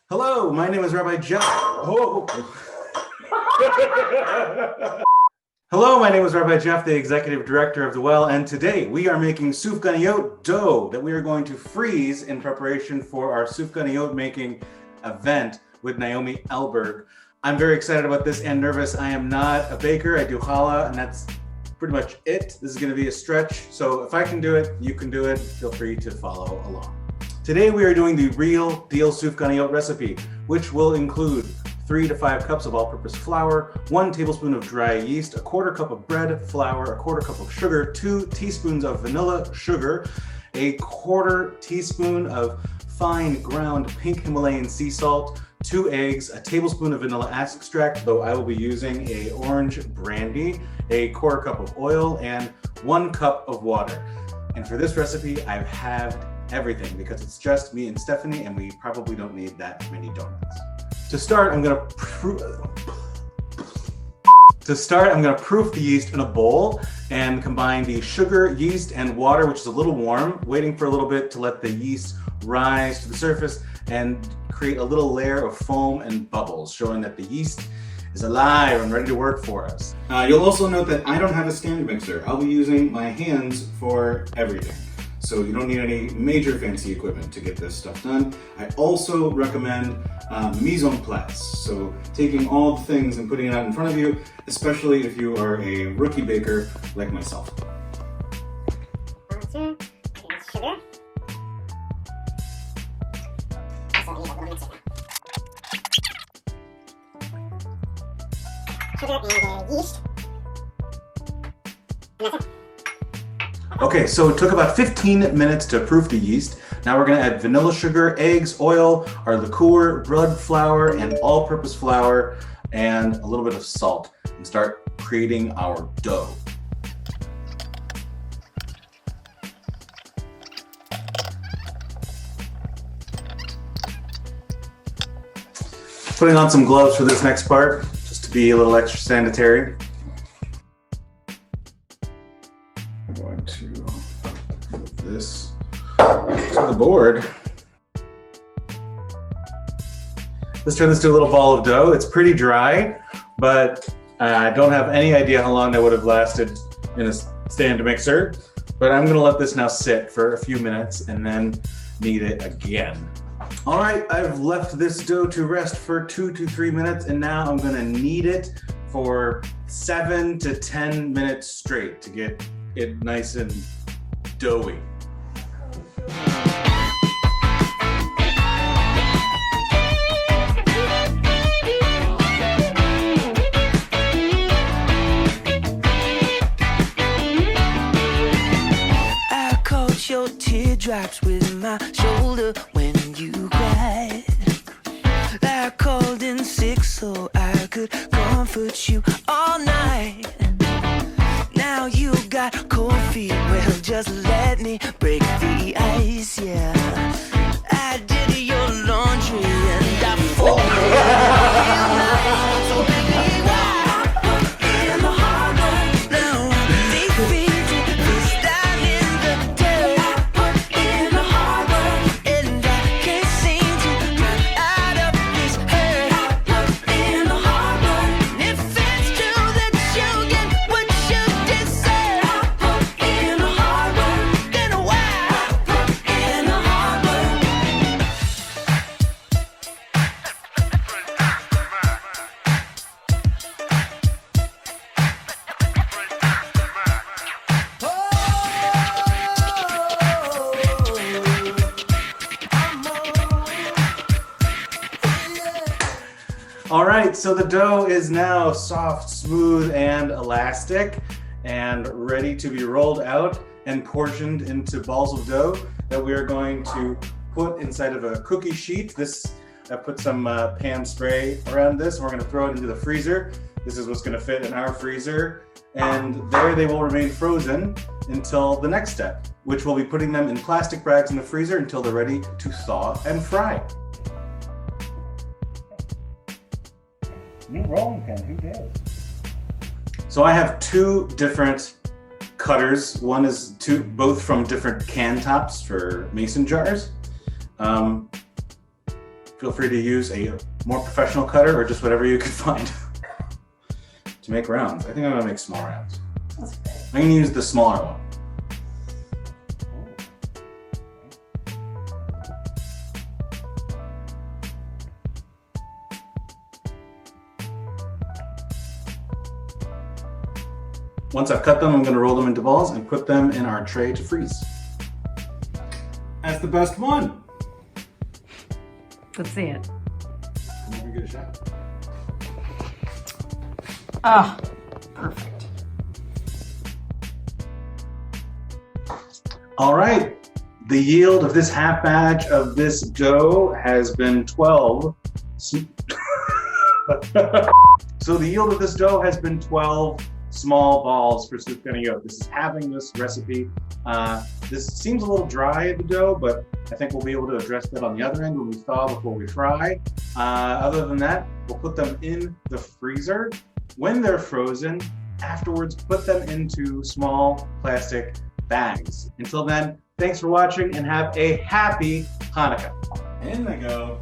Hello, my name is Rabbi Jeff. Oh. Hello, my name is Rabbi Jeff, the Executive Director of The Well, and today we are making Sufganiyot dough that we are going to freeze in preparation for our Sufganiyot Making event with Naomi Elberg. I'm very excited about this and nervous. I am not a baker, I do challah, and that's pretty much it. This is going to be a stretch, so if I can do it, you can do it. Feel free to follow along. Today we are doing the real deal Sufganiyot recipe, which will include 3 to 5 cups of all-purpose flour, 1 tablespoon of dry yeast, a 1/4 cup of bread flour, a 1/4 cup of sugar, 2 teaspoons of vanilla sugar, a 1/4 teaspoon of fine ground pink Himalayan sea salt, 2 eggs, a tablespoon of vanilla extract, though I will be using a orange brandy, a 1/4 cup of oil, and 1 cup of water. And for this recipe, I've halved everything because it's just me and Stephanie, and we probably don't need that many donuts. To start, I'm gonna proof the yeast in a bowl and combine the sugar, yeast, and water, which is a little warm, waiting for a little bit to let the yeast rise to the surface and create a little layer of foam and bubbles, showing that the yeast is alive and ready to work for us. You'll also note that I don't have a stand mixer. I'll be using my hands for everything. So you don't need any major fancy equipment to get this stuff done. I also recommend mise en place. So taking all the things and putting it out in front of you, especially if you are a rookie baker like myself. Sugar. Also need a little mixer now. Sugar and yeast. And that's it. Okay, so it took about 15 minutes to proof the yeast. Now we're gonna add vanilla sugar, eggs, oil, our liqueur, bread flour, and all-purpose flour, and a little bit of salt, and start creating our dough. Putting on some gloves for this next part, just to be a little extra sanitary. I'm going to move this to the board. Let's turn this to a little ball of dough. It's pretty dry, but I don't have any idea how long that would have lasted in a stand mixer. But I'm gonna let this now sit for a few minutes and then knead it again. All right, I've left this dough to rest for 2 to 3 minutes, and now I'm gonna knead it for 7 to 10 minutes straight to get it nice and doughy. I caught your teardrops with my shoulder when you cried. I called in sick so I could comfort you all night. Now you got cold feet, well just let me break the ice, yeah. I did your laundry and I folded it real nice. So baby, why in the harbor? Now I'm defeated, this down in the dirt. In the harbor, and I can't seem to get out of this hurt. In the harbor, if it's true that you get what you deserve. In the harbor, then why in the harbor? All right, so the dough is now soft, smooth, and elastic, and ready to be rolled out and portioned into balls of dough that we are going to put inside of a cookie sheet. I put some Pam spray around this, and we're gonna throw it into the freezer. This is what's gonna fit in our freezer, and there they will remain frozen until the next step, which will be putting them in plastic bags in the freezer until they're ready to thaw and fry. New rolling pin, who did? So I have 2 different cutters. One is both from different can tops for mason jars. Feel free to use a more professional cutter or just whatever you can find to make rounds. I think I'm gonna make small rounds. That's great. I'm gonna use the smaller one. Once I've cut them, I'm gonna roll them into balls and put them in our tray to freeze. That's the best one. Let's see it. Let me get a shot. Ah, perfect. All right, the yield of this half batch of this dough has been 12. So the yield of this dough has been 12 small balls for Sufganiyot. This is having this recipe. This seems a little dry at the dough, but I think we'll be able to address that on the other end when we thaw before we fry. Other than that, we'll put them in the freezer. When they're frozen, afterwards, put them into small plastic bags. Until then, thanks for watching and have a happy Hanukkah. In they go.